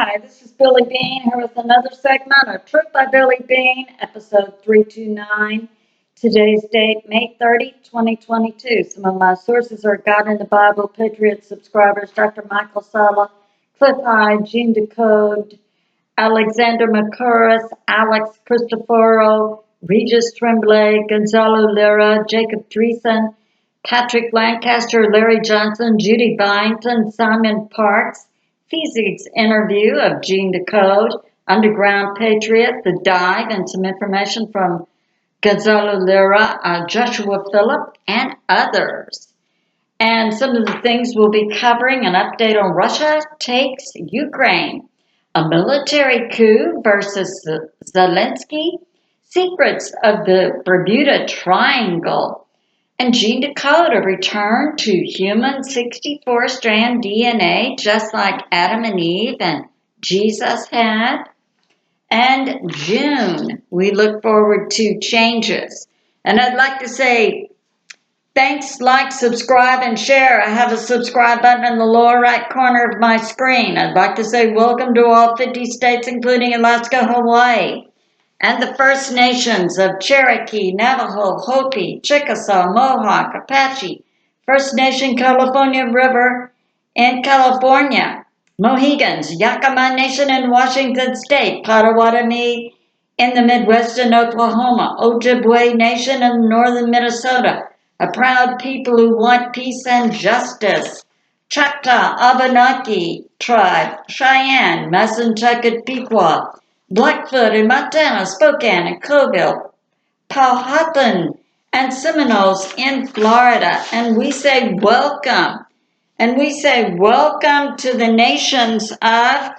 Hi, this is Billie Beene here with another segment of Truth by Billie Beene, episode 329. Today's date, May 30, 2022. Some of my sources are God in the Bible, Patriot subscribers, Dr. Michael Salla, Cliff High, Decode, Alexander Mercouris, A Christoferou, Regis Tremblay, Gonzalo, Lira, Jacob Dreizin, Patrick Lancaster, Larry Johnson, Judy, Byington, Simon Parks, FESIG's interview of Decode, Underground Patriot, The Dive, and some information from Gonzalo, Lira, Joshua Phillippe, and others. And some of the things we'll be covering: an update on Russia takes Ukraine, a military coup versus Zelensky, secrets of the Bermuda Triangle, and Decode, a return to human 64-strand DNA, just like Adam and Eve and Jesus had. And June, we look forward to changes. And I'd like to say thanks, like, subscribe, and share. I have a subscribe button in the lower right corner of my screen. I'd like to say welcome to all 50 states, including Alaska, Hawaii, and the First Nations of Cherokee, Navajo, Hopi, Chickasaw, Mohawk, Apache, First Nation California River in California, Mohegans, Yakama Nation in Washington State, Potawatomi in the Midwest in Oklahoma, Ojibwe Nation in northern Minnesota, a proud people who want peace and justice, Choctaw, Abenaki tribe, Cheyenne, Massachusetts, Pequot, Blackfoot in Montana, Spokane and Colville, Powhatan and Seminoles in Florida. And we say welcome. And we say welcome to the nations of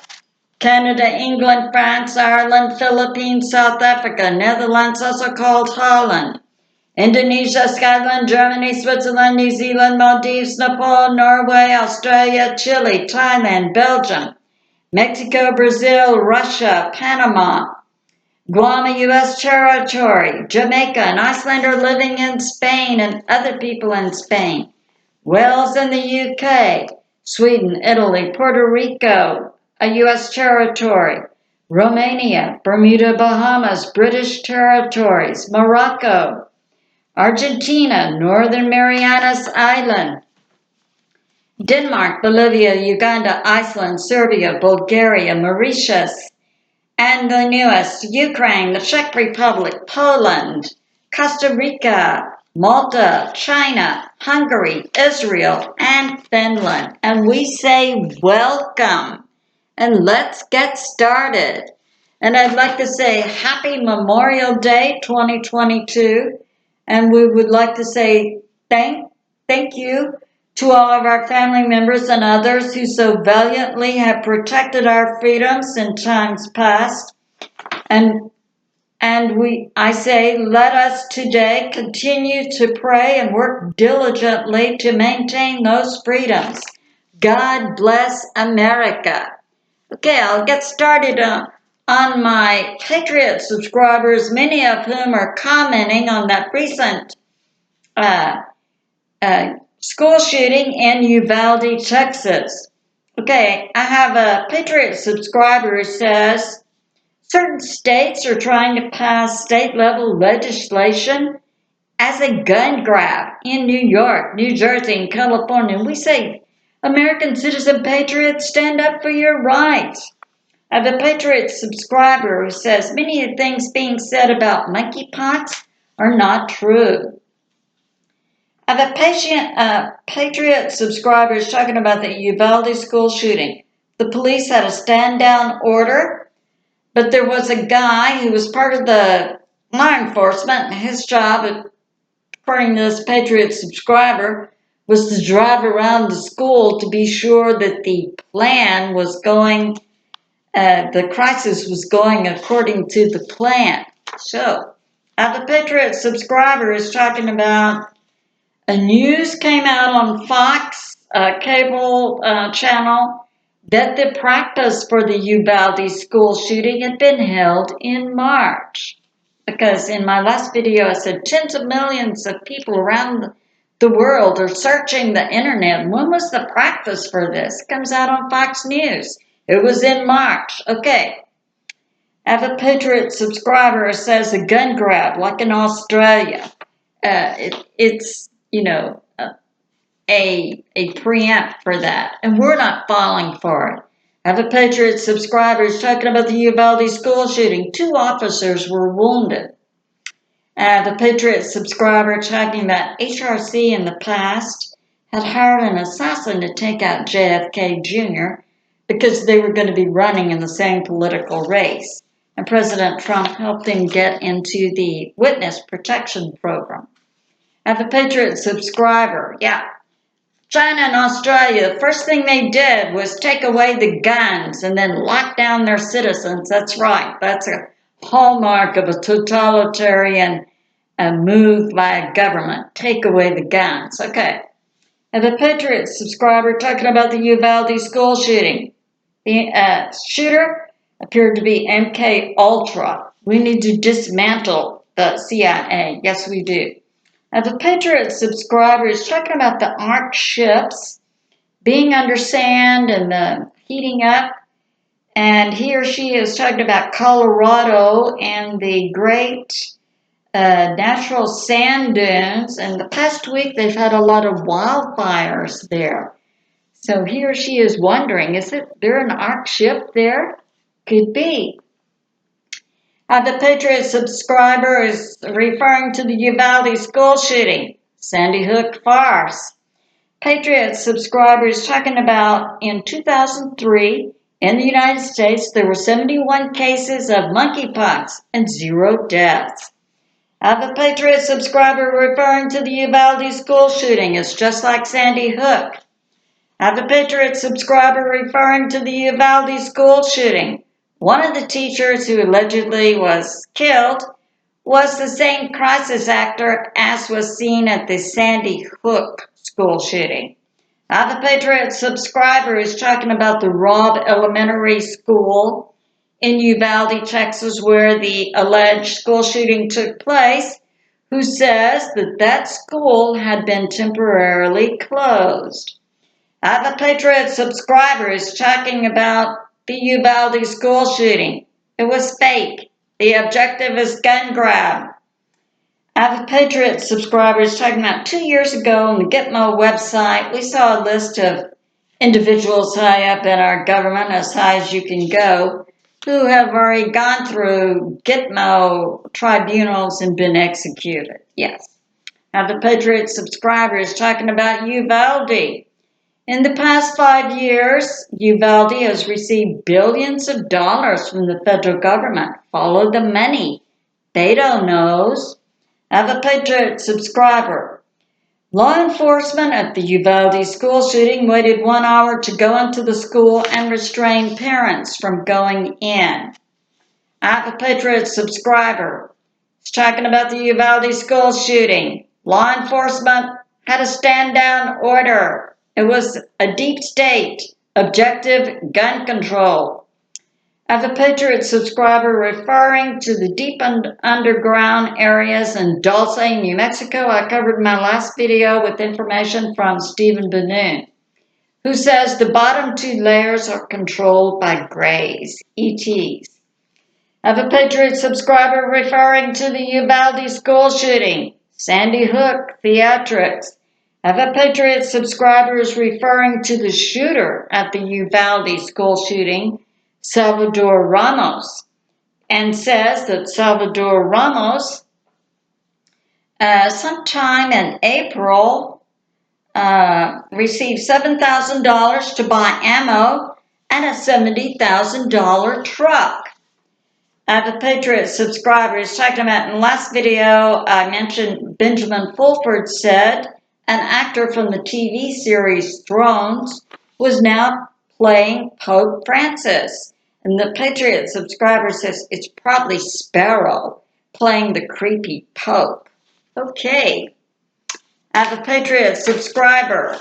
Canada, England, France, Ireland, Philippines, South Africa, Netherlands, also called Holland, Indonesia, Scotland, Germany, Switzerland, New Zealand, Maldives, Nepal, Norway, Australia, Chile, Thailand, Belgium, Mexico, Brazil, Russia, Panama, Guam, U.S. territory, Jamaica, and Iceland are living in Spain, and other people in Spain, Wales in the UK, Sweden, Italy, Puerto Rico, a U.S. territory, Romania, Bermuda, Bahamas, British territories, Morocco, Argentina, Northern Marianas Island, Denmark, Bolivia, Uganda, Iceland, Serbia, Bulgaria, Mauritius, and the newest, Ukraine, the Czech Republic, Poland, Costa Rica, Malta, China, Hungary, Israel, and Finland. And we say welcome. And let's get started. And I'd like to say Happy Memorial Day 2022. And we would like to say thank you to all of our family members and others who so valiantly have protected our freedoms in times past. And I say, let us today continue to pray and work diligently to maintain those freedoms. God bless America. Okay, I'll get started on my Patriot subscribers, many of whom are commenting on that recent school shooting in Uvalde, Texas. Okay, I have a Patriot subscriber who says certain states are trying to pass state-level legislation as a gun grab in New York, New Jersey, and California. And we say, American citizen patriots, stand up for your rights. I have a Patriot subscriber who says many of the things being said about monkeypox are not true. I have a Patriot subscriber who's talking about the Uvalde school shooting. The police had a stand-down order, but there was a guy who was part of the law enforcement, and his job, according to this Patriot subscriber, was to drive around the school to be sure that the plan was going, the crisis was going according to the plan. So, I have a Patriot subscriber who's talking about a news came out on Fox cable channel that the practice for the Uvalde school shooting had been held in March. Because in my last video I said tens of millions of people around the world are searching the internet. When was the practice for this? It comes out on Fox News. It was in March. Okay. I have a Patriot subscriber who says a gun grab, like in Australia. It's, a preempt for that, and we're not falling for it. I have a Patriot subscriber who's talking about the Uvalde school shooting. 2 officers were wounded. The Patriot subscriber talking about HRC in the past had hired an assassin to take out JFK Jr. because they were going to be running in the same political race. And President Trump helped him get into the witness protection program. I have a Patriot subscriber. Yeah. China and Australia, the first thing they did was take away the guns and then lock down their citizens. That's right. That's a hallmark of a totalitarian move by a government. Take away the guns. Okay. And the Patriot subscriber talking about the Uvalde school shooting. The shooter appeared to be MK Ultra. We need to dismantle the CIA. Yes, we do. The Patriot subscriber is talking about the Ark ships being under sand and heating up. And he or she is talking about Colorado and the great natural sand dunes. And the past week they've had a lot of wildfires there. So he or she is wondering, is there an Ark ship there? Could be. The Patriot subscriber is referring to the Uvalde school shooting, Sandy Hook farce. Patriot subscriber is talking about in 2003, in the United States, there were 71 cases of monkeypox and 0 deaths. The Patriot subscriber referring to the Uvalde school shooting is just like Sandy Hook. The Patriot subscriber referring to the Uvalde school shooting. One of the teachers who allegedly was killed was the same crisis actor as was seen at the Sandy Hook school shooting. The Patriot subscriber is talking about the Robb Elementary School in Uvalde, Texas, where the alleged school shooting took place, who says that school had been temporarily closed. The Patriot subscriber is talking about the Uvalde school shooting. It was fake. The objective is gun grab. The Patriot subscriber is talking about 2 years ago on the Gitmo website, we saw a list of individuals high up in our government, as high as you can go, who have already gone through Gitmo tribunals and been executed. Yes. The Patriot subscriber is talking about Uvalde. In the past 5 years, Uvalde has received billions of dollars from the federal government. Follow the money. Beto knows. A Patriot subscriber. Law enforcement at the Uvalde school shooting waited 1 hour to go into the school and restrain parents from going in. A Patriot subscriber. He's talking about the Uvalde school shooting. Law enforcement had a stand-down order. It was a deep state, objective gun control. A Patriot subscriber referring to the deep underground areas in Dulce, New Mexico. I covered in my last video with information from Ben-Nun, who says the bottom 2 layers are controlled by Greys, ETs. A Patriot subscriber referring to the Uvalde school shooting, Sandy Hook theatrics. A Patriot subscriber is referring to the shooter at the Uvalde school shooting, Salvador Ramos, and says that Salvador Ramos, sometime in April, received $7,000 to buy ammo and a $70,000 truck. The Patriot subscriber is talking about in the last video, I mentioned Benjamin Fulford said an actor from the TV series Thrones was now playing Pope Francis. And the Patriot subscriber says it's probably Sparrow playing the creepy Pope. Okay. The Patriot subscriber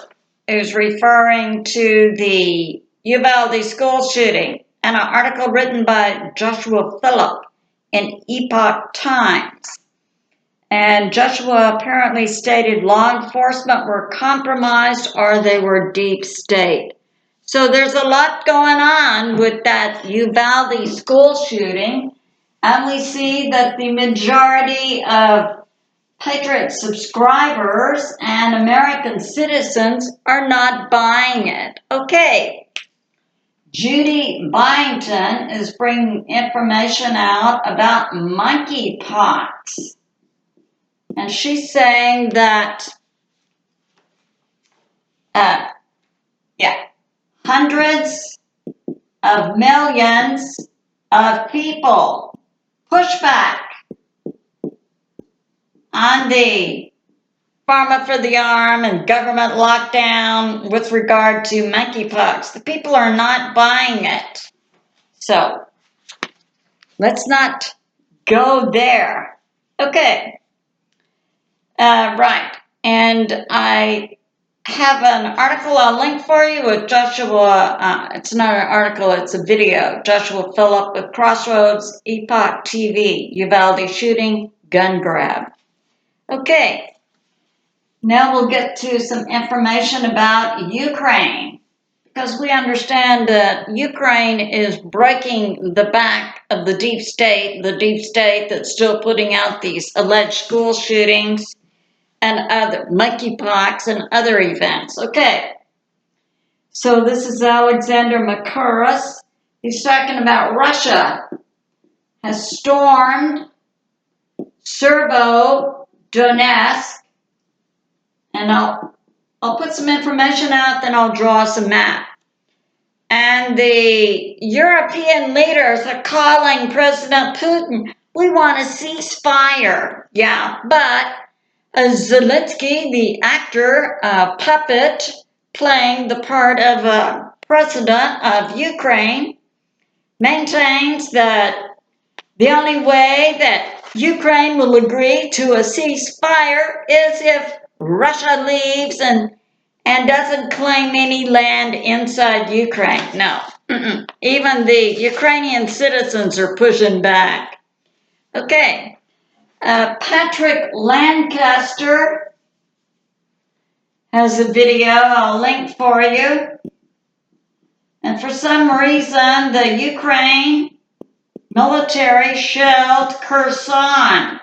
is referring to the Uvalde school shooting and an article written by Joshua Phillippe in Epoch Times. And Joshua apparently stated law enforcement were compromised or they were deep state. So there's a lot going on with that Uvalde school shooting, and we see that the majority of Patriot subscribers and American citizens are not buying it. Okay, Judy Byington is bringing information out about monkeypox. And she's saying that, hundreds of millions of people push back on the pharma for the arm and government lockdown with regard to monkeypox. The people are not buying it. So let's not go there. Okay. Right. And I have an article I'll link for you with Joshua. It's not an article, it's a video. Joshua Phillippe with Crossroads, Epoch TV, Uvalde shooting, gun grab. Okay. Now we'll get to some information about Ukraine, because we understand that Ukraine is breaking the back of the deep state that's still putting out these alleged school shootings and other monkeypox and other events. Okay, so this is Alexander Mercouris. He's talking about Russia has stormed Servo-Donetsk, and I'll put some information out, then I'll draw some map. And the European leaders are calling President Putin, we want a ceasefire. Yeah, but Zelensky, the actor, puppet, playing the part of a president of Ukraine, maintains that the only way that Ukraine will agree to a ceasefire is if Russia leaves and doesn't claim any land inside Ukraine. No. Even the Ukrainian citizens are pushing back. Okay. Patrick Lancaster has a video I'll link for you. And for some reason, the Ukraine military shelled Kherson.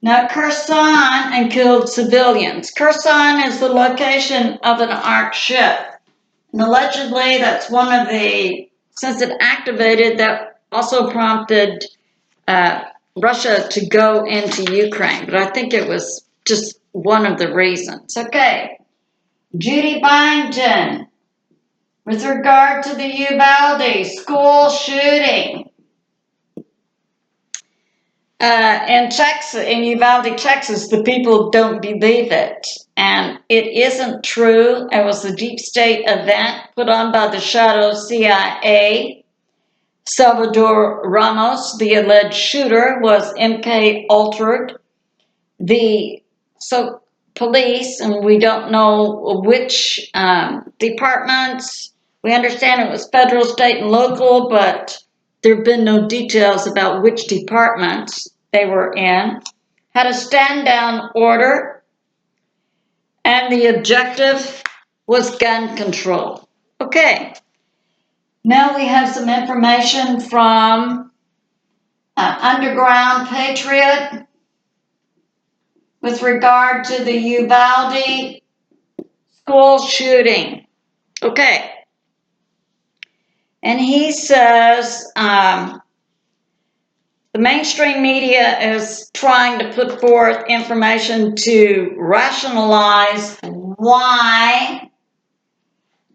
Now, Kherson and killed civilians. Kherson is the location of an armed ship. And allegedly, that's one of the, since it activated, that also prompted Russia to go into Ukraine. But I think it was just one of the reasons. Okay. Judy Byington, with regard to the Uvalde school shooting. In Texas, in Uvalde, Texas, the people don't believe it. And it isn't true. It was a deep state event put on by the shadow CIA. Salvador Ramos, the alleged shooter, was MK altered. The police, and we don't know which departments. We understand it was federal, state, and local, but there have been no details about which departments they were in. Had a stand-down order, and the objective was gun control. Okay. Now we have some information from Underground Patriot with regard to the Uvalde school shooting. Okay. And he says the mainstream media is trying to put forth information to rationalize why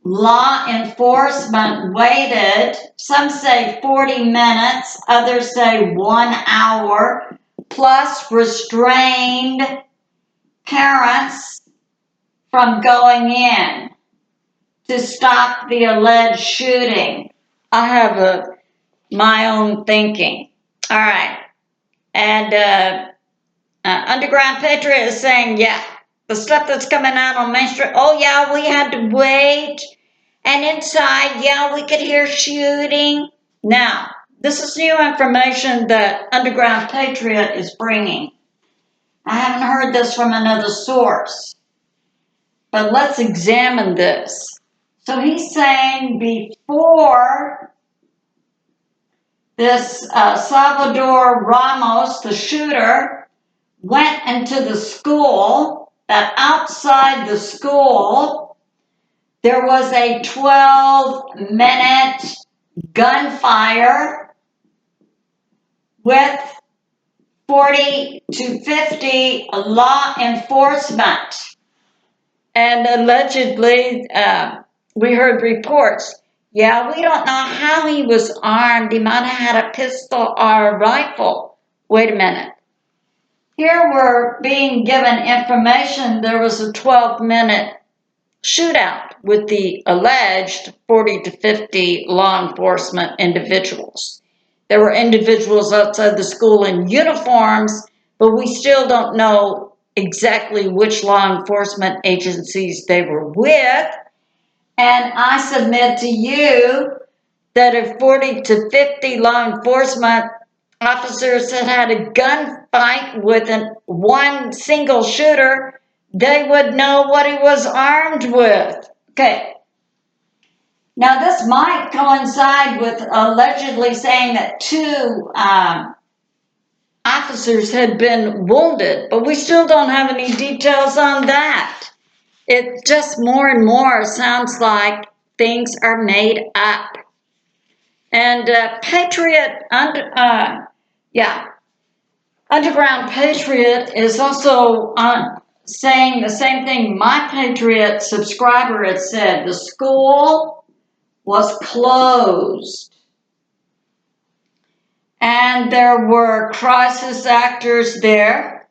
law enforcement waited, some say 40 minutes, others say 1 hour, plus restrained parents from going in to stop the alleged shooting. I have my own thinking. All right. And Underground Patriot is saying, yeah, the stuff that's coming out on Main Street, oh yeah, we had to wait. And inside, yeah, we could hear shooting. Now, this is new information that Underground Patriot is bringing. I haven't heard this from another source. But let's examine this. So he's saying before this Salvador Ramos, the shooter, went into the school, that outside the school, there was a 12-minute gunfire with 40 to 50 law enforcement. And allegedly, we heard reports. Yeah, we don't know how he was armed. He might have had a pistol or a rifle. Wait a minute. Here we're being given information there was a 12-minute shootout with the alleged 40 to 50 law enforcement individuals. There were individuals outside the school in uniforms, but we still don't know exactly which law enforcement agencies they were with. And I submit to you that if 40 to 50 law enforcement officers had a gunfight with one single shooter, they would know what he was armed with. Okay. Now, this might coincide with allegedly saying that two officers had been wounded, but we still don't have any details on that. It just more and more sounds like things are made up. And Patriot, Underground Patriot is also saying the same thing my Patriot subscriber had said. The school was closed. And there were crisis actors there.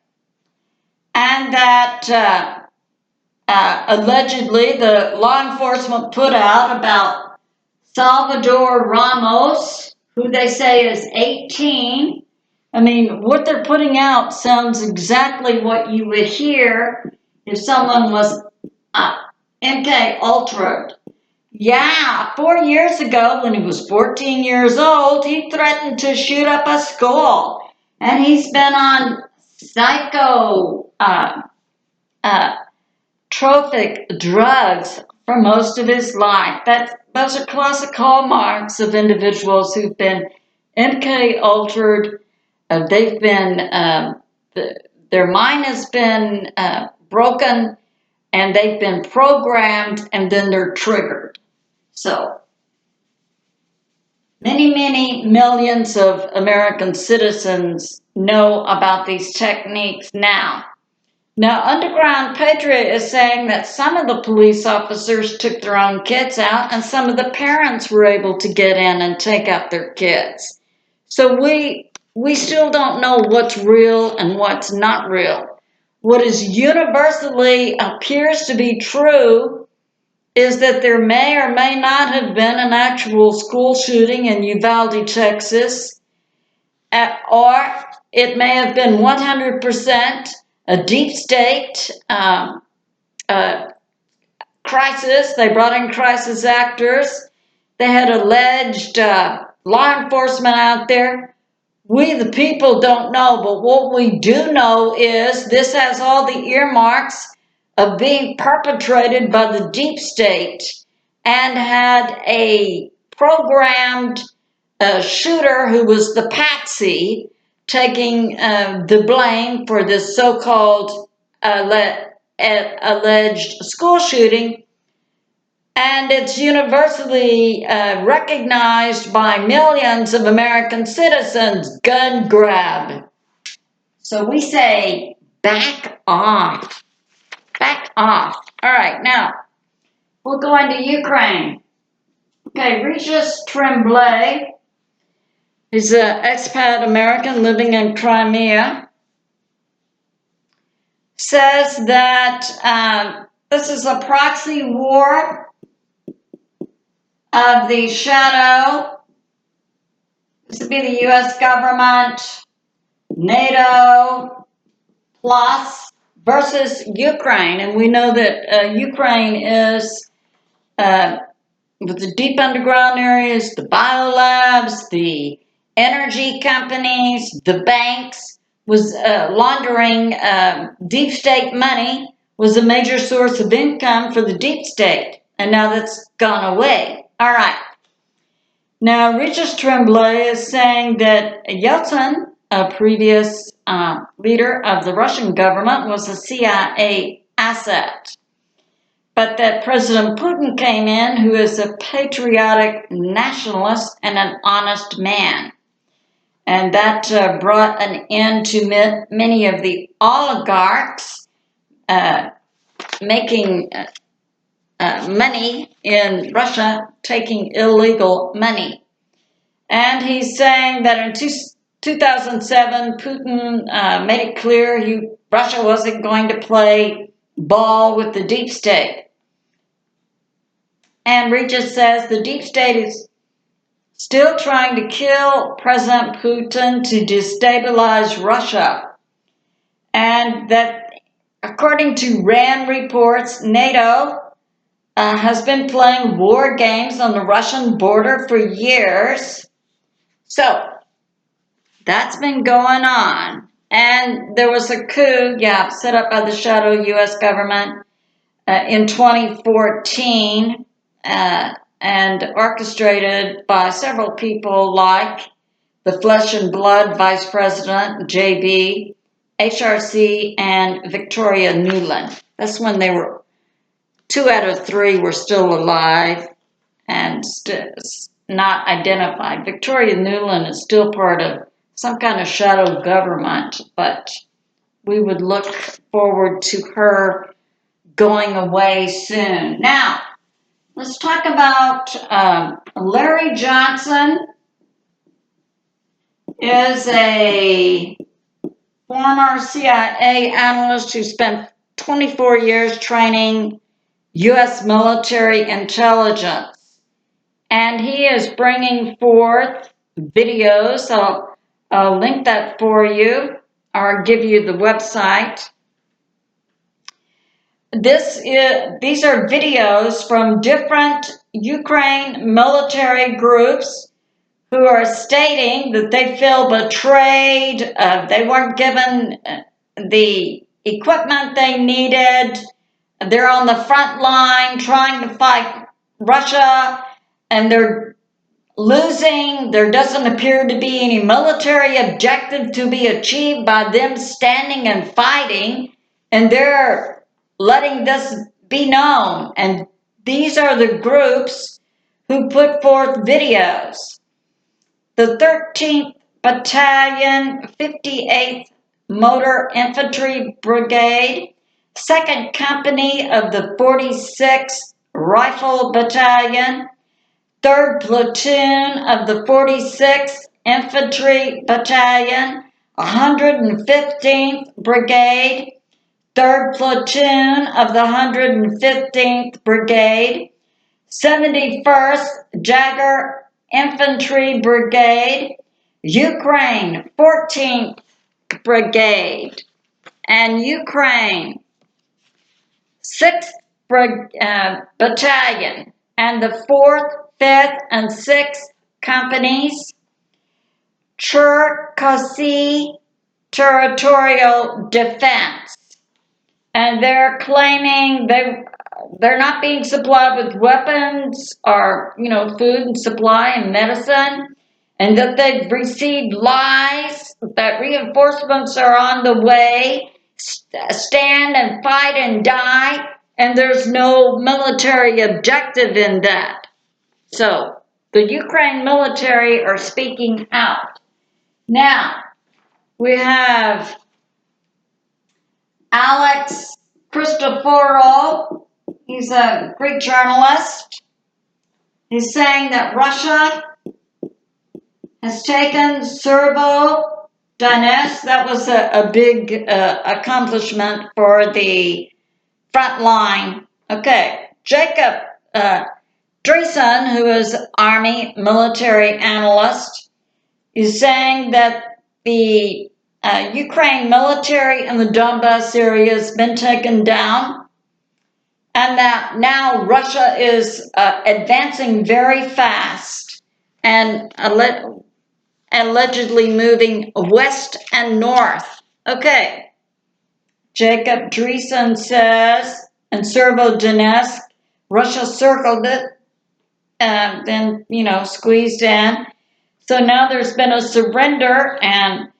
And that allegedly the law enforcement put out about Salvador Ramos, who they say is 18. I mean, what they're putting out sounds exactly what you would hear if someone was MK Ultra'd. Yeah, 4 years ago when he was 14 years old, he threatened to shoot up a school. And he's been on psychotropic drugs for most of his life. Those are classic hallmarks of individuals who've been MK Ultra'd. They've been, their mind has been broken, and they've been programmed, and then they're triggered. So, many millions of American citizens know about these techniques now. Now, Underground Patriot is saying that some of the police officers took their own kids out, and some of the parents were able to get in and take out their kids. So we still don't know what's real and what's not real. What is universally appears to be true is that there may or may not have been an actual school shooting in Uvalde, Texas, or it may have been 100% a deep state crisis. They brought in crisis actors. They had alleged law enforcement out there. We, the people, don't know, but what we do know is this has all the earmarks of being perpetrated by the deep state, and had a programmed shooter who was the patsy taking the blame for this so-called alleged school shooting. And it's universally recognized by millions of American citizens, gun grab. So we say, back off. Back off. All right, now, we'll go into Ukraine. Okay, Regis Tremblay is an expat American living in Crimea. Says that this is a proxy war of the shadow. This would be the U.S. government, NATO, plus versus Ukraine. And we know that Ukraine is, with the deep underground areas, the biolabs, the energy companies, the banks, was laundering deep state money, was a major source of income for the deep state. And now that's gone away. All right. Now, Regis Tremblay is saying that Yeltsin, a previous leader of the Russian government, was a CIA asset. But that President Putin came in, who is a patriotic nationalist and an honest man. And that brought an end to many of the oligarchs making money in Russia, taking illegal money. And he's saying that in 2007, Putin made it clear Russia wasn't going to play ball with the deep state. And Regis says the deep state is still trying to kill President Putin to destabilize Russia. And that, according to RAND reports, NATO has been playing war games on the Russian border for years. So, that's been going on. And there was a coup, set up by the shadow U.S. government in 2014 and orchestrated by several people like the Flesh and Blood Vice President, JB, HRC, and Victoria Nuland. That's when they were 2 out of 3 were still alive and not identified. Victoria Nuland is still part of some kind of shadow government, but we would look forward to her going away soon. Now, let's talk about Larry Johnson is a former CIA analyst who spent 24 years training U.S. military intelligence. And he is bringing forth videos. So I'll link that for you or give you the website. These are videos from different Ukraine military groups who are stating that they feel betrayed. They weren't given the equipment they needed. They're on the front line trying to fight Russia, and they're losing. There doesn't appear to be any military objective to be achieved by them standing and fighting, and they're letting this be known. And these are the groups who put forth videos. The 13th Battalion, 58th Motor Infantry Brigade, 2nd Company of the 46th Rifle Battalion, 3rd Platoon of the 46th Infantry Battalion, 115th Brigade, 3rd Platoon of the 115th Brigade, 71st Jagger Infantry Brigade, Ukraine 14th Brigade, and Ukraine 6th Battalion, and the 4th, 5th, and 6th Companies, Cherkasy Territorial Defense. And they're claiming they're not being supplied with weapons or, food and supply and medicine, and that they've received lies, that reinforcements are on the way, stand and fight and die, and there's no military objective in that. So, the Ukraine military are speaking out. Now, we have A Christoferou. He's a Greek journalist. He's saying that Russia has taken Severodonetsk. That was a big accomplishment for the front line. Okay, Jacob Dreizin, who is Army military analyst, is saying that the Ukraine military in the Donbass area has been taken down, and that now Russia is advancing very fast and allegedly moving west and north. Okay, Jacob Dreizin says, in Severodonetsk, Russia circled it, and then, squeezed in. So now there's been a surrender, and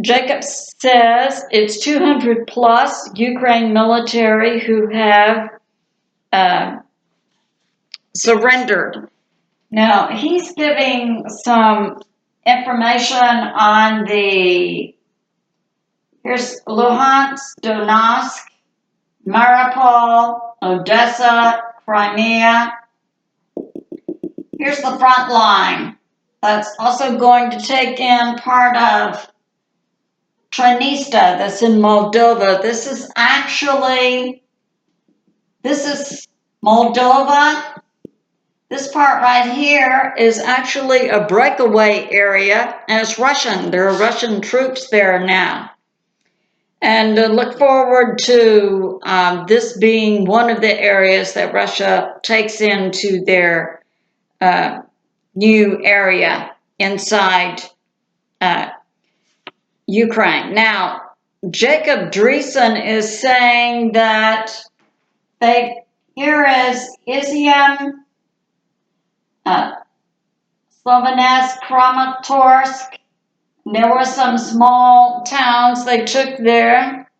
Jacob says it's 200 plus Ukraine military who have surrendered. Now, he's giving some information on here's Luhansk, Donetsk, Mariupol, Odessa, Crimea. Here's the front line. That's also going to take in part of Transnistria, that's in Moldova. This is Moldova. This part right here is actually a breakaway area, and it's Russian. There are Russian troops there now. And look forward to this being one of the areas that Russia takes into their new area inside Ukraine. Now, Jacob Dreizin is saying that here is Izium, Slovensk, Kramatorsk. There were some small towns they took there.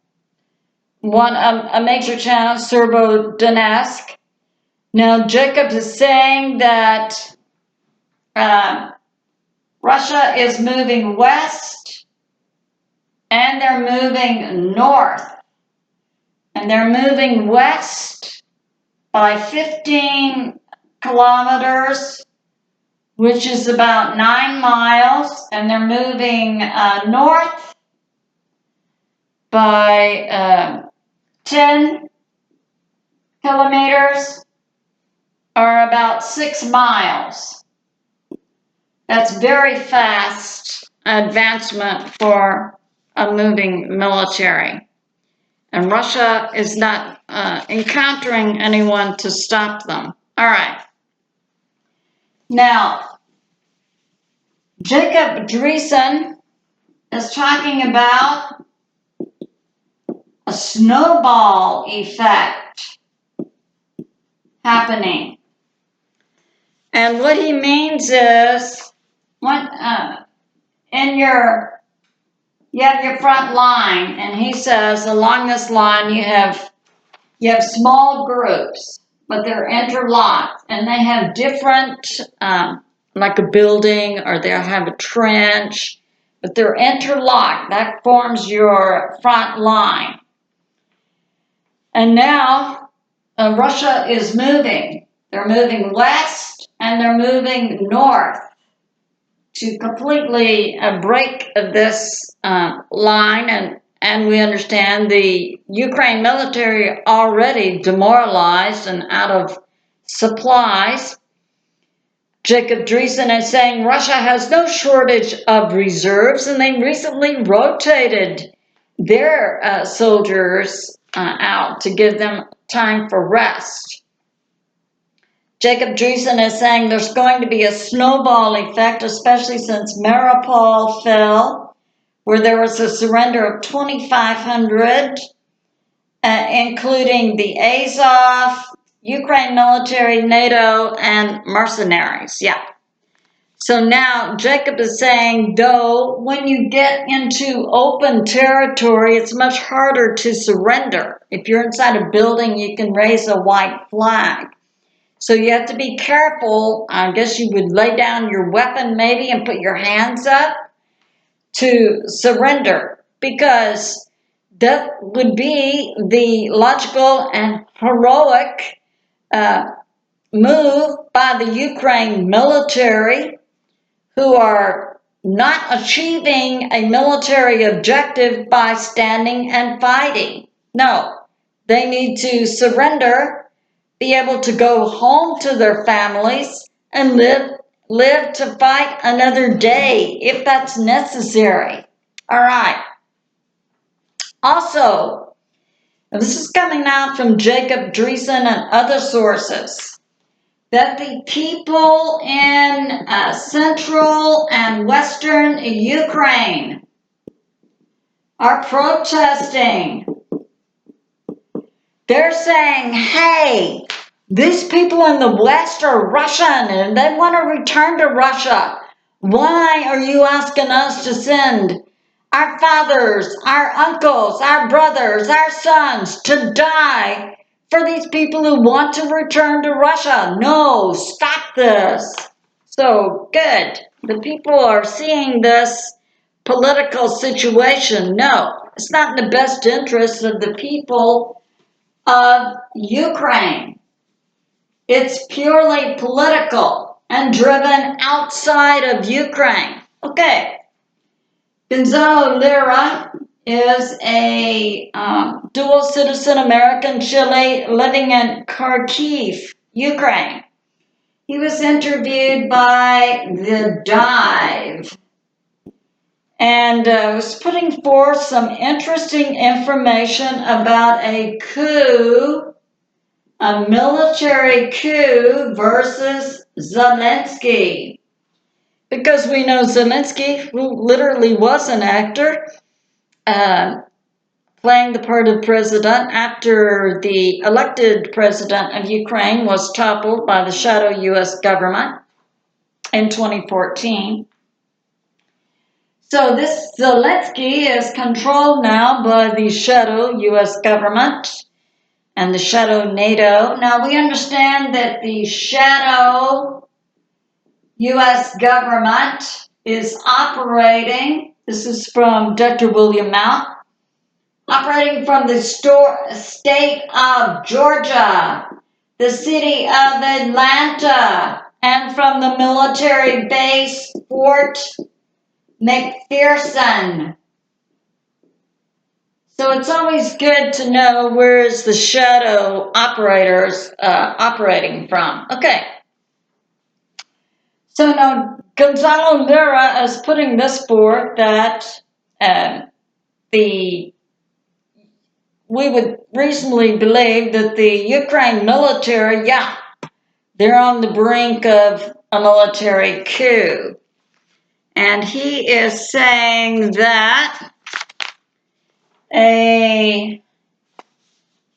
One, a major town, Severodonetsk. Now, Jacob is saying that Russia is moving west, and they're moving north. And they're moving west by 15 kilometers, which is about 9 miles, and they're moving north by 10 kilometers, or about 6 miles. That's very fast advancement for a moving military. And Russia is not encountering anyone to stop them. All right. Now, Jacob Dreizin is talking about a snowball effect happening. And what he means is, you have your front line, and he says along this line you have small groups, but they're interlocked, and they have different, like a building, or they'll have a trench, but they're interlocked. That forms your front line. And now Russia is moving. They're moving west, and they're moving north to completely break this line. And we understand the Ukraine military already demoralized and out of supplies. Jacob Dreizin is saying Russia has no shortage of reserves, and they recently rotated their soldiers out to give them time for rest. Jacob Dreizin is saying there's going to be a snowball effect, especially since Mariupol fell, where there was a surrender of 2,500, including the Azov, Ukraine military, NATO, and mercenaries. Yeah. So now Jacob is saying, though, when you get into open territory, it's much harder to surrender. If you're inside a building, you can raise a white flag. So you have to be careful. I guess you would lay down your weapon maybe and put your hands up to surrender, because that would be the logical and heroic move by the Ukraine military, who are not achieving a military objective by standing and fighting. No, they need to surrender, be able to go home to their families, and live to fight another day if that's necessary. All right. Also, this is coming out from Jacob Dreizin and other sources, that the people in central and western Ukraine are protesting. They're saying, hey, These people in the West are Russian and they want to return to Russia. Why are you asking us to send our fathers, our uncles, our brothers, our sons to die for these people who want to return to Russia? No, stop this. So, good. The people are seeing this political situation. No, it's not in the best interest of the people of Ukraine. It's purely political and driven outside of Ukraine. Okay. Gonzalo Lira is a dual citizen American Chile living in Kharkiv, Ukraine. He was interviewed by The Dive and was putting forth some interesting information about a coup, a military coup versus Zelensky. Because we know Zelensky, who literally was an actor, playing the part of president after the elected president of Ukraine was toppled by the shadow U.S. government in 2014. So this Zelensky is controlled now by the shadow U.S. government and the shadow NATO. Now we understand that the shadow U.S. government is operating, this is from Dr. William Mount, operating from the state of Georgia, the city of Atlanta, and from the military base Fort McPherson. So it's always good to know where is the shadow operators operating from. Okay. So now Gonzalo Lira is putting this forth that we would reasonably believe that the Ukraine military, they're on the brink of a military coup. And he is saying that a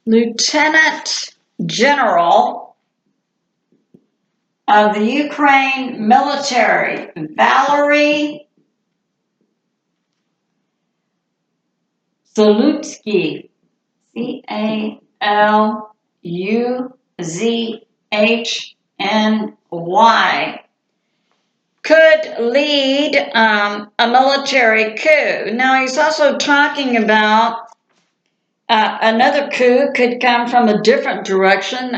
lieutenant general of the Ukraine military, Valery Zaluzhny, Caluzhny, could lead a military coup. Now, he's also talking about another coup could come from a different direction,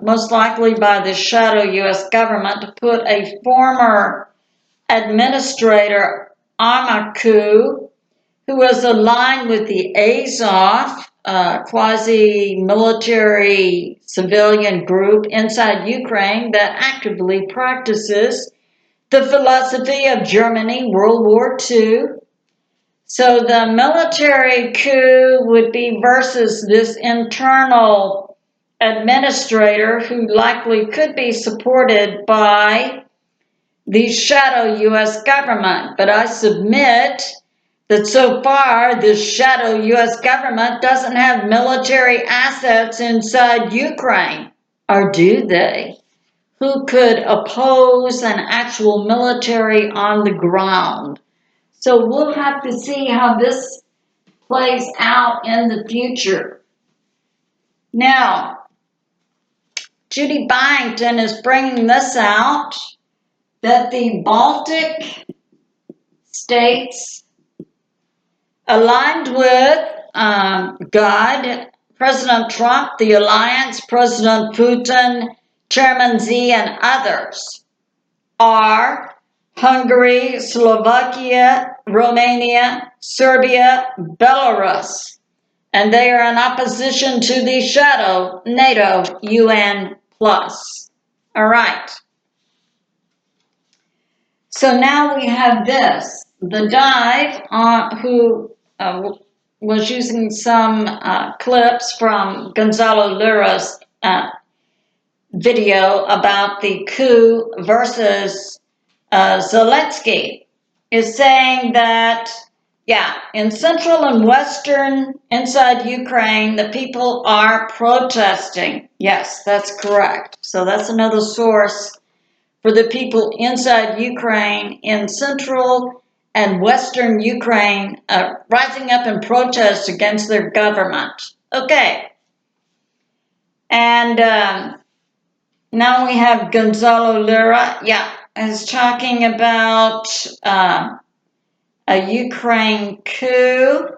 most likely by the shadow U.S. government to put a former administrator on a coup who was aligned with the Azov, quasi-military civilian group inside Ukraine that actively practices the philosophy of Germany, World War II. So the military coup would be versus this internal administrator who likely could be supported by the shadow U.S. government. But I submit that so far this shadow U.S. government doesn't have military assets inside Ukraine. Or do they? Who could oppose an actual military on the ground? So we'll have to see how this plays out in the future. Now, Judy Byington is bringing this out, that the Baltic states aligned with God, President Trump, the alliance, President Putin, Chairman Xi, and others are Hungary, Slovakia, Romania, Serbia, Belarus, and they are in opposition to the shadow NATO UN+. All right. So now we have this. The Dive, who was using some clips from Gonzalo Lira's video about the coup versus Zelensky, is saying that Yeah, in central and western inside Ukraine, the people are protesting. Yes, that's correct. So that's another source for the people inside Ukraine, in central and western Ukraine, rising up in protest against their government. Okay. And now we have Gonzalo Lira. Yeah, is talking about a Ukraine coup.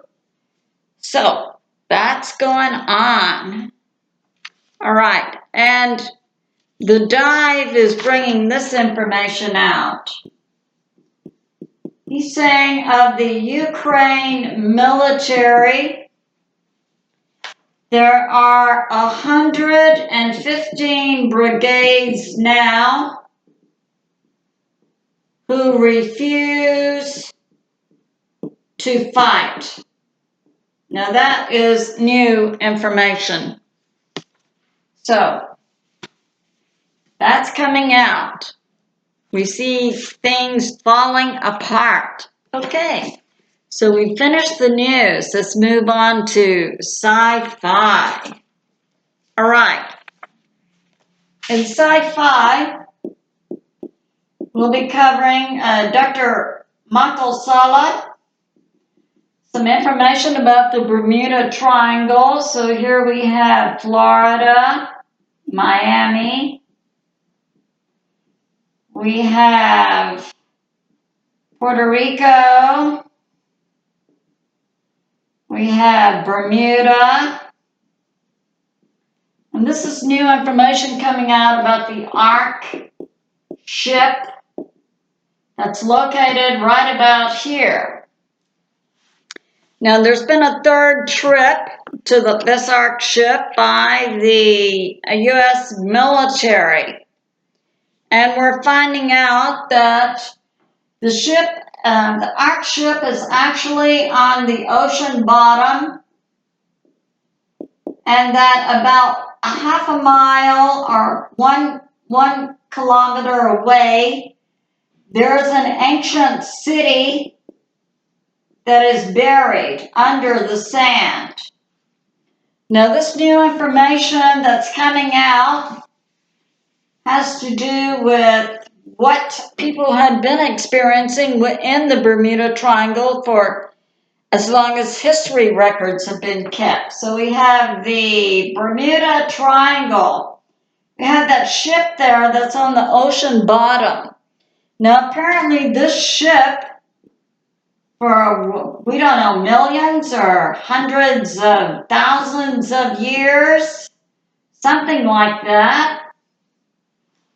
So that's going on. All right. And the Dive is bringing this information out. He's saying of the Ukraine military, there are 115 brigades now who refuse to fight. Now that is new information. So that's coming out. We see things falling apart. Okay, so we finished the news. Let's move on to sci-fi. All right. In sci-fi, we'll be covering Dr. Michael Salla, some information about the Bermuda Triangle. So here we have Florida, Miami. We have Puerto Rico. We have Bermuda. And this is new information coming out about the Ark ship that's located right about here. Now, there's been a third trip to this Ark ship by the U.S. military. And we're finding out that the ship, the Ark ship is actually on the ocean bottom, and that about a half a mile or one kilometer away, there's an ancient city that is buried under the sand. Now, this new information that's coming out has to do with what people had been experiencing in the Bermuda Triangle for as long as history records have been kept. So we have the Bermuda Triangle. We have that ship there that's on the ocean bottom. Now, apparently this ship, for, we don't know, millions or hundreds of thousands of years, something like that,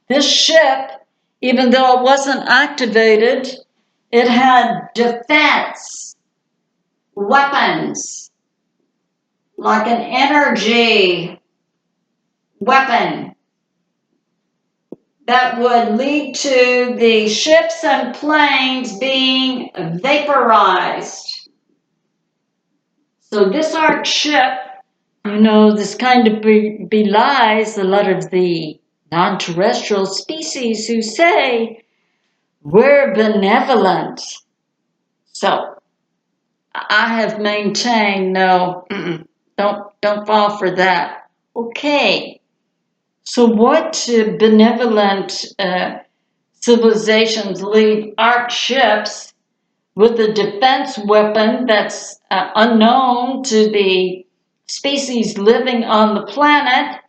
this ship, even though it wasn't activated, it had defense weapons, like an energy weapon that would lead to the ships and planes being vaporized. So this Ark ship, this kind of belies a lot of the non-terrestrial species who say we're benevolent. So I have maintained no, don't fall for that. Okay, so what benevolent civilizations leave Ark ships with a defense weapon that's unknown to the species living on the planet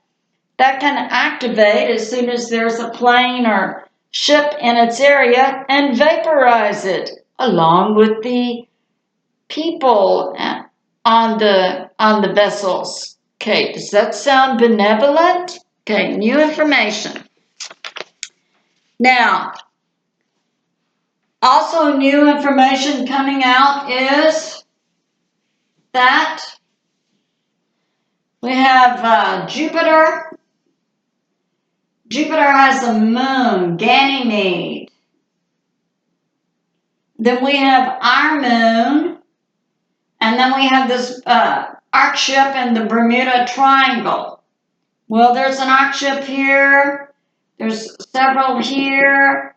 that can activate as soon as there's a plane or ship in its area and vaporize it along with the people on the vessels. Okay, does that sound benevolent? Okay, new information. Now, also new information coming out is that we have Jupiter. Jupiter has a moon, Ganymede. Then we have our moon. And then we have this Ark ship in the Bermuda Triangle. Well, there's an Ark ship here. There's several here.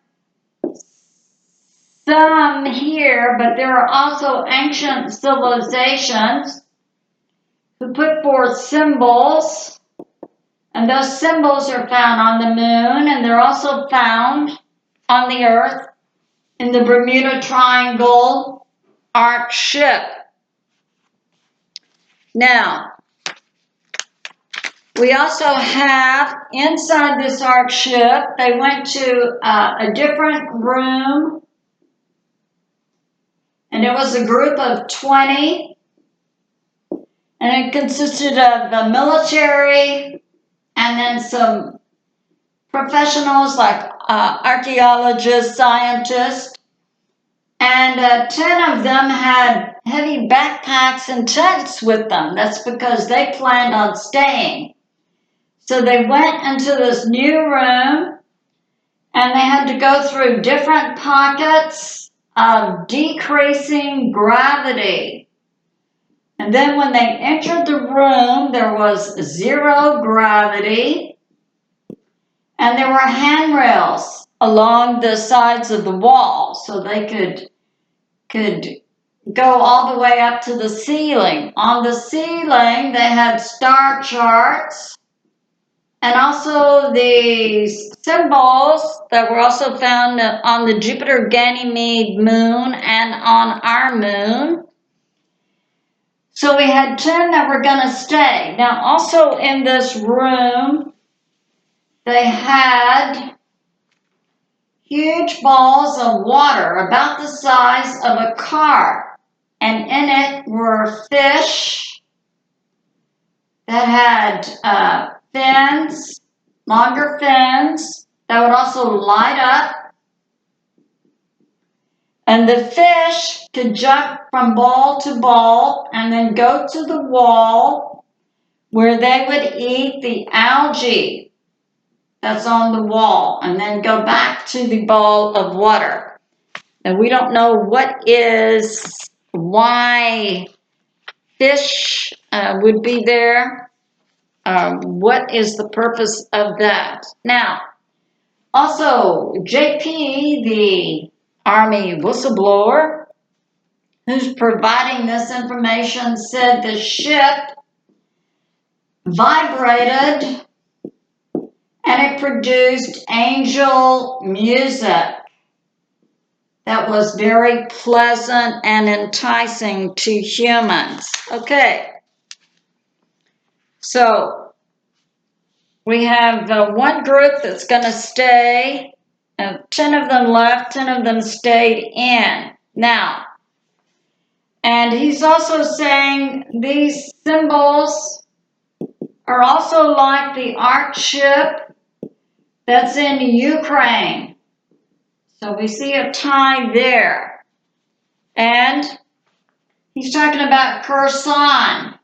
So some here, but there are also ancient civilizations who put forth symbols, and those symbols are found on the moon, and they're also found on the earth in the Bermuda Triangle ark ship. Now, we also have inside this ark ship, they went to a different room, and it was a group of 20, and it consisted of the military and then some professionals like archaeologists, scientists, and 10 of them had heavy backpacks and tents with them. That's because they planned on staying. So they went into this new room, and they had to go through different pockets of decreasing gravity. And then when they entered the room, there was 0 gravity, and there were handrails along the sides of the wall, so they could go all the way up to the ceiling. On the ceiling, they had star charts, and also the symbols that were also found on the Jupiter-Ganymede moon and on our moon. So we had 10 that were going to stay. Now, also in this room, they had huge balls of water about the size of a car, and in it were fish that had fins, longer fins, that would also light up. And the fish could jump from ball to ball and then go to the wall where they would eat the algae that's on the wall and then go back to the ball of water. And we don't know why fish would be there. What is the purpose of that? Now, also, JP, the Army whistleblower, who's providing this information, said the ship vibrated and it produced angel music that was very pleasant and enticing to humans. Okay, so we have one group that's going to stay. 10 of them left, 10 of them stayed in. Now, and he's also saying these symbols are also like the ark ship that's in Ukraine. So we see a tie there. And he's talking about Kherson.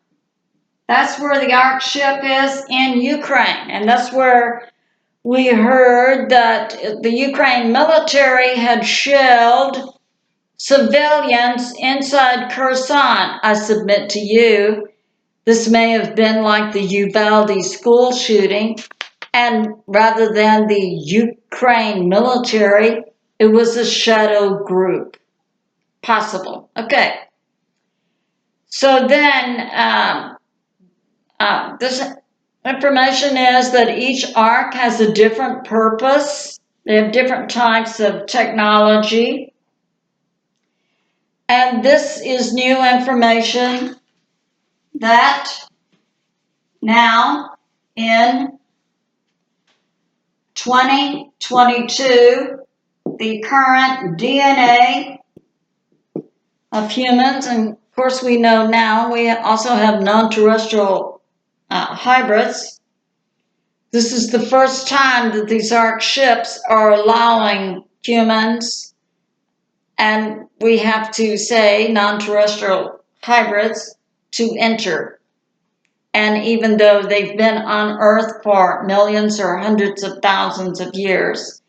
That's where the ark ship is in Ukraine. And that's where we heard that the Ukraine military had shelled civilians inside Kherson. I submit to you, this may have been like the Uvalde school shooting, and rather than the Ukraine military, it was a shadow group. Possible. Okay. So then, this information is that each ark has a different purpose. They have different types of technology. And this is new information that now in 2022, the current DNA of humans, and of course we know now we also have non-terrestrial hybrids. This is the first time that these ark ships are allowing humans, and we have to say non-terrestrial hybrids, to enter. And even though they've been on Earth for millions or hundreds of thousands of years,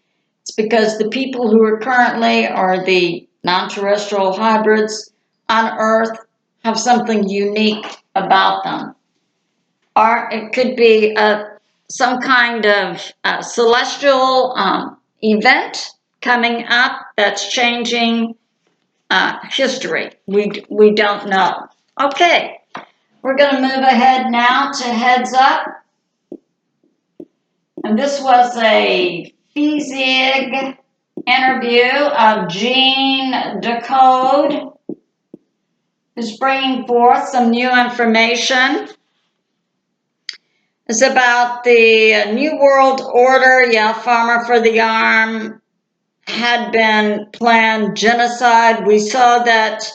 it's because the people who are currently are the non-terrestrial hybrids on Earth have something unique about them. Or it could be some kind of celestial event, coming up that's changing history. We don't know. Okay, we're going to move ahead now to Heads Up. And this was a FESIG interview of Jean Decode, who's bringing forth some new information. It's about the New World Order. Yeah, Farmer for the Arm had been planned genocide. We saw that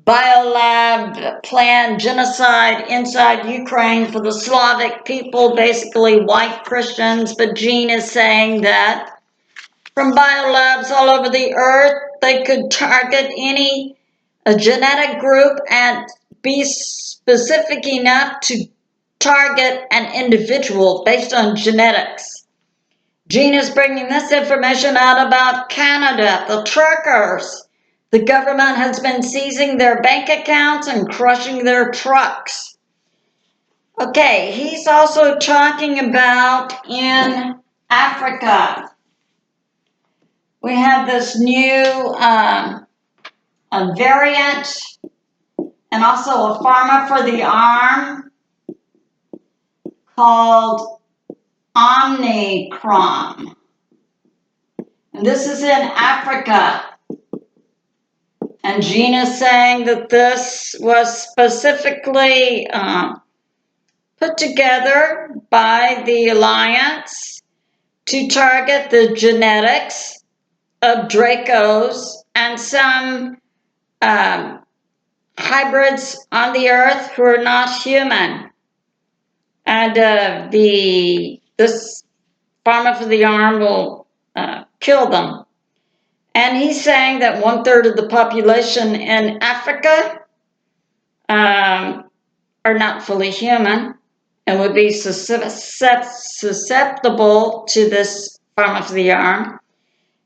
Biolab planned genocide inside Ukraine for the Slavic people, basically white Christians. But Jean is saying that from biolabs all over the earth, they could target any genetic group and be specific enough to target an individual based on genetics. Jean is bringing this information out about Canada, the truckers. The government has been seizing their bank accounts and crushing their trucks. Okay, he's also talking about in Africa. We have this new variant and also a pharma for the arm called Omicron. And this is in Africa. And Jean is saying that this was specifically put together by the Alliance to target the genetics of Dracos and some hybrids on the earth who are not human. And this pharma for the arm will kill them. And he's saying that 1/3 of the population in Africa are not fully human and would be susceptible to this pharma for the arm.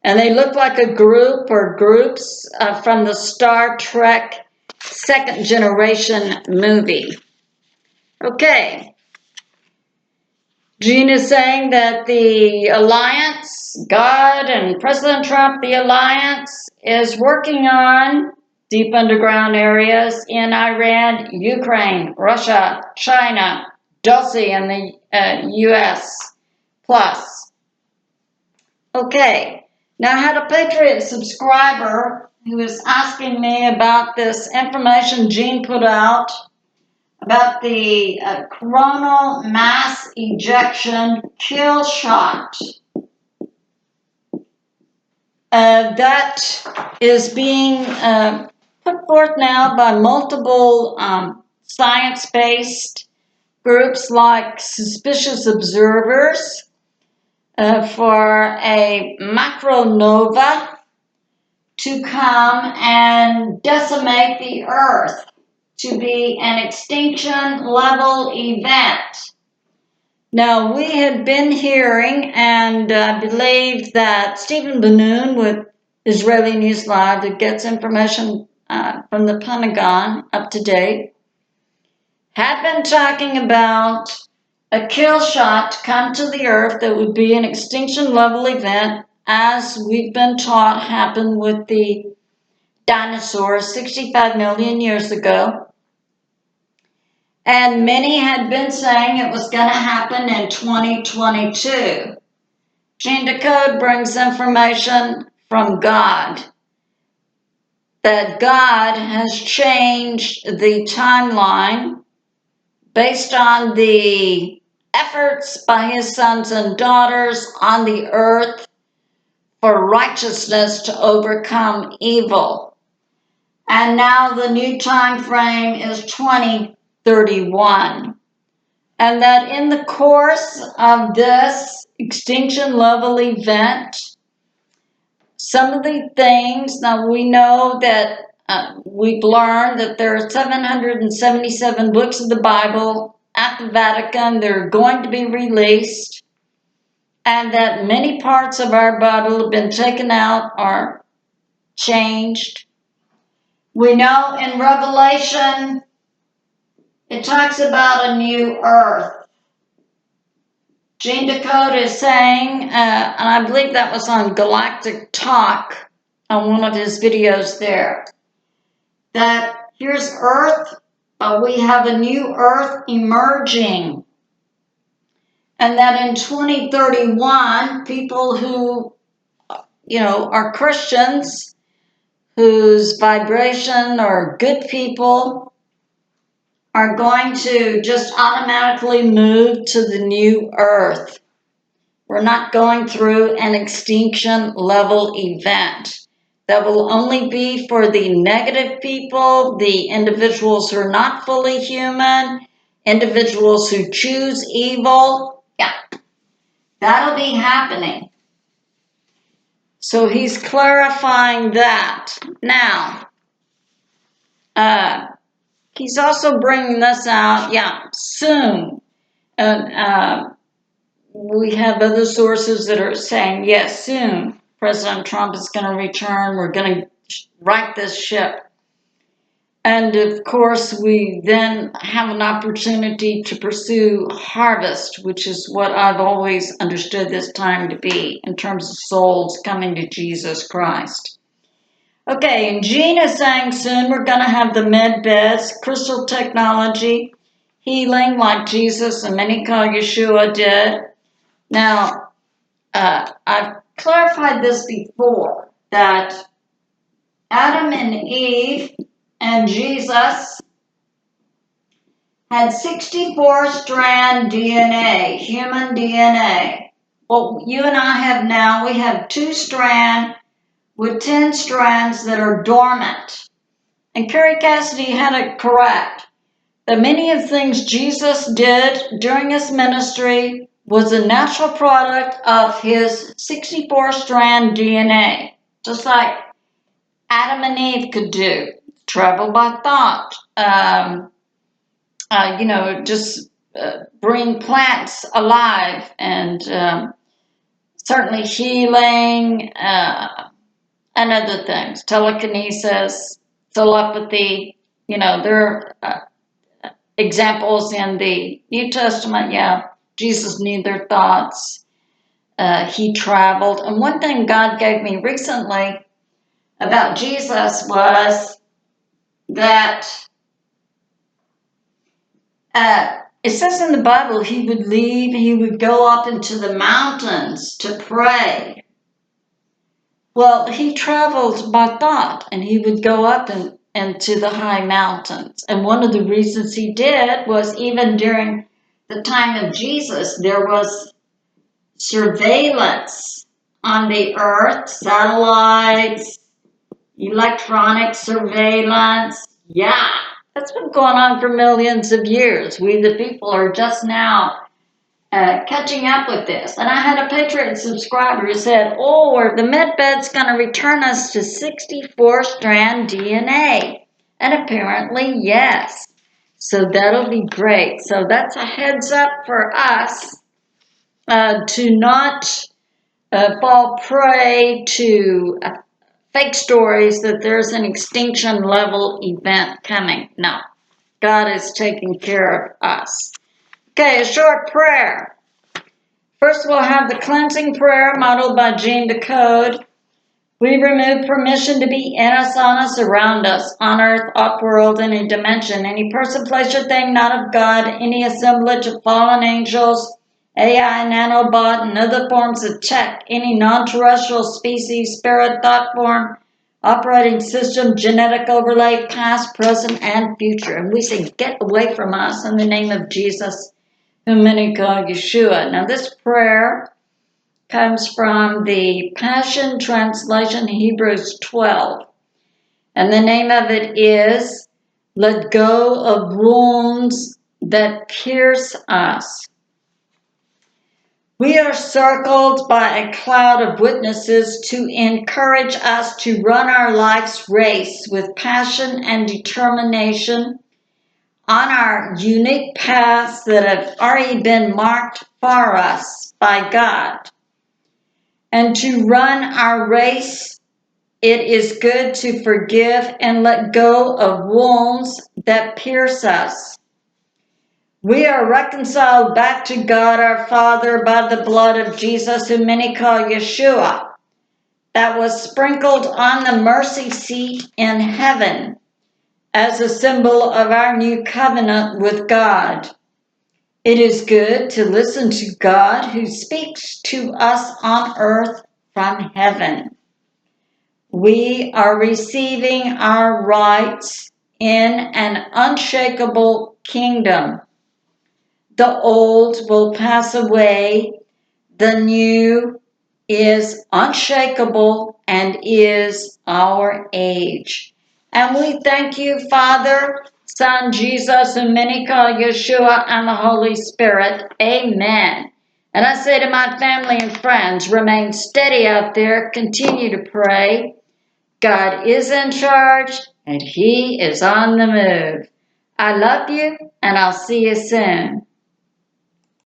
And they look like a group or groups from the Star Trek second generation movie. Okay. Jean is saying that the Alliance, God and President Trump, the Alliance is working on deep underground areas in Iran, Ukraine, Russia, China, Dulce, and the U.S. plus. Okay, now I had a Patriot subscriber who was asking me about this information Jean put out about the coronal mass ejection kill shot. That is being put forth now by multiple science-based groups like Suspicious Observers for a macronova to come and decimate the Earth, to be an extinction level event. Now, we had been hearing, and I believe that Stephen Ben-Nun with Israeli News Live, that gets information from the Pentagon up to date, had been talking about a kill shot to come to the Earth that would be an extinction level event, as we've been taught happened with the dinosaurs 65 million years ago. And many had been saying it was going to happen in 2022. Jean Decode brings information from God, that God has changed the timeline based on the efforts by his sons and daughters on the earth for righteousness to overcome evil. And now the new time frame is 2031. And that in the course of this extinction level event, some of the things, now we know that we've learned that there are 777 books of the Bible at the Vatican. They're going to be released, and that many parts of our Bible have been taken out or changed. We know in Revelation, it talks about a new earth. Decode is saying, and I believe that was on Galactic Talk, on one of his videos there, that here's Earth, but we have a new Earth emerging. And that in 2031, people who, are Christians, whose vibration are good people, are going to just automatically move to the new Earth. We're not going through an extinction level event. That will only be for the negative people, the individuals who are not fully human, individuals who choose evil. Yeah, that'll be happening. So he's clarifying that. Now, he's also bringing this out, soon. And we have other sources that are saying, yes, soon President Trump is going to return. We're going to right this ship. And of course, we then have an opportunity to pursue harvest, which is what I've always understood this time to be in terms of souls coming to Jesus Christ. Okay, and Jean is saying soon we're going to have the med beds, crystal technology, healing like Jesus and many call Yeshua did. Now, I've clarified this before, that Adam and Eve and Jesus had 64-strand DNA, human DNA. What you and I have now, we have 2-strand with 10 strands that are dormant. And Carrie Cassidy had it correct, that many of the things Jesus did during his ministry was a natural product of his 64-strand DNA, just like Adam and Eve could do. Travel by thought, just bring plants alive, and certainly healing and other things, telekinesis, telepathy. There are examples in the New Testament. Jesus knew their thoughts. He traveled. And one thing God gave me recently about Jesus was that it says in the Bible he would go up into the mountains to pray. Well, he traveled by thought, and he would go up into the high mountains. And one of the reasons he did was even during the time of Jesus, there was surveillance on the earth, satellites, electronic surveillance. Yeah, that's been going on for millions of years. We, the people, are just now catching up with this. And I had a Patriot subscriber who said, the medbed's going to return us to 64-strand DNA. And apparently, yes. So that'll be great. So that's a heads up for us to not fall prey to fake stories that there's an extinction level event coming. No, God is taking care of us. Okay, a short prayer. First, we'll have the cleansing prayer modeled by Jean Decode. We remove permission to be in us, on us, around us, on earth, off-world, any dimension, any person, place, or thing not of God, any assemblage of fallen angels, AI, nanobot, and other forms of tech, any non-terrestrial species, spirit, thought form, operating system, genetic overlay, past, present, and future. And we say, get away from us in the name of Jesus, whom many call Yeshua. Now, this prayer comes from the Passion Translation, Hebrews 12. And the name of it is, Let Go of Wounds That Pierce Us. We are circled by a cloud of witnesses to encourage us to run our life's race with passion and determination on our unique paths that have already been marked for us by God. And to run our race, it is good to forgive and let go of wounds that pierce us. We are reconciled back to God our Father by the blood of Jesus, whom many call Yeshua, that was sprinkled on the mercy seat in heaven as a symbol of our new covenant with God. It is good to listen to God who speaks to us on earth from heaven. We are receiving our rights in an unshakable kingdom. The old will pass away, the new is unshakable and is our age. And we thank you, Father, Son, Jesus, and many call Yeshua, and the Holy Spirit. Amen. And I say to my family and friends, remain steady out there, continue to pray. God is in charge, and He is on the move. I love you, and I'll see you soon.